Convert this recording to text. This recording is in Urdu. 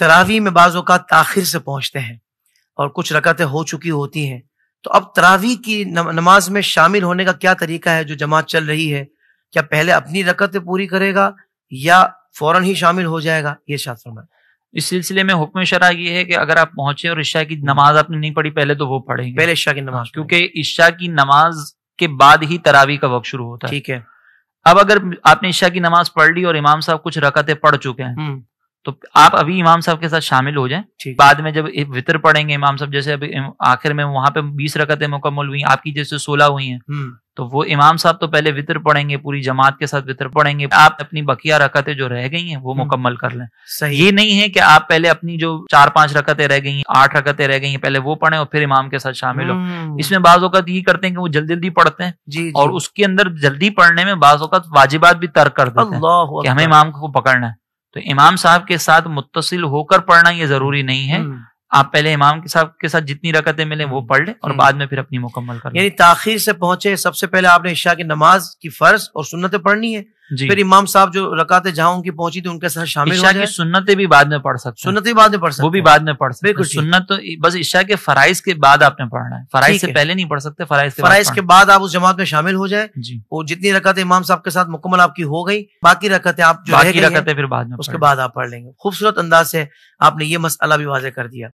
تراویح میں بعض اوقات تاخیر سے پہنچتے ہیں اور کچھ رکعتیں ہو چکی ہوتی ہیں، تو اب تراویح کی نماز میں شامل ہونے کا کیا طریقہ ہے؟ جو جماعت چل رہی ہے، کیا پہلے اپنی رکعتیں پوری کرے گا یا فوراً ہی شامل ہو جائے گا؟ یہ ارشاد فرمائیں۔ اس سلسلے میں حکم شرع یہ ہے کہ اگر آپ پہنچے اور عشاء کی نماز آپ نے نہیں پڑھی پہلے تو وہ پڑھیں گے، پہلے عشاء کی نماز، کیونکہ عشاء کی نماز کے بعد ہی تراویح کا وقت شروع ہوتا ہے۔ ٹھیک ہے۔ اب اگر آپ نے عشاء کی نماز پڑھ لی اور امام صاحب کچھ رکعتیں پڑھ چکے ہیں تو آپ ابھی امام صاحب کے ساتھ شامل ہو جائیں۔ بعد میں جب وطر پڑھیں گے امام صاحب، جیسے ابھی آخر میں وہاں پہ 20 رکعتیں مکمل ہوئی، آپ کی جیسے 16 ہوئی ہیں، تو وہ امام صاحب تو پہلے وطر پڑھیں گے، پوری جماعت کے ساتھ وطر پڑھیں گے، آپ اپنی بقیہ رکعتیں جو رہ گئی ہیں وہ مکمل کر لیں۔ صحیح۔ یہ نہیں ہے کہ آپ پہلے اپنی جو 4-5 رکعتیں رہ گئی ہیں، 8 رکعتیں رہ گئی ہیں، پہلے وہ پڑھیں اور پھر امام کے ساتھ شامل ہو۔ اس میں بعض اوقات یہ کرتے ہیں کہ وہ جلدی جلدی پڑھتے ہیں، اور اس کے اندر جلدی پڑھنے میں بعض اوقات واجبات بھی ترک کر دیتے ہیں کہ ہمیں امام کو پکڑنا ہے۔ تو امام صاحب کے ساتھ متصل ہو کر پڑھنا یہ ضروری نہیں ہے، آپ پہلے امام کے ساتھ جتنی رکعتیں ملیں وہ پڑھ لیں اور بعد میں پھر اپنی مکمل کر لیں۔ یعنی تاخیر سے پہنچے، سب سے پہلے آپ نے عشاء کی نماز کی فرض اور سنتیں پڑھنی ہے، پھر امام صاحب جو رکعتیں جہاں ان کی پہنچی تھی ان کے ساتھ شامل ہو عشاء جائے۔ کی سنتیں بھی بعد میں پڑھ سکتے ہیں، سنتیں بعد میں پڑھ سکتے ہیں، وہ بھی بعد میں پڑھ سکتے ہیں۔ بالکل سنت تو بس عشاء کے فرائض کے بعد آپ نے پڑھنا ہے، فرائض سے پہلے نہیں پڑھ سکتے، فرائض کے بعد آپ اس جماعت میں شامل ہو جائیں۔ وہ جتنی رکعتیں امام صاحب کے ساتھ مکمل آپ کی ہو گئی، باقی رکعتیں آپ جو رہ گئی ہیں پھر بعد میں اس کے بعد آپ پڑھ لیں گے۔ خوبصورت انداز سے آپ نے یہ مسئلہ بھی واضح کر دیا۔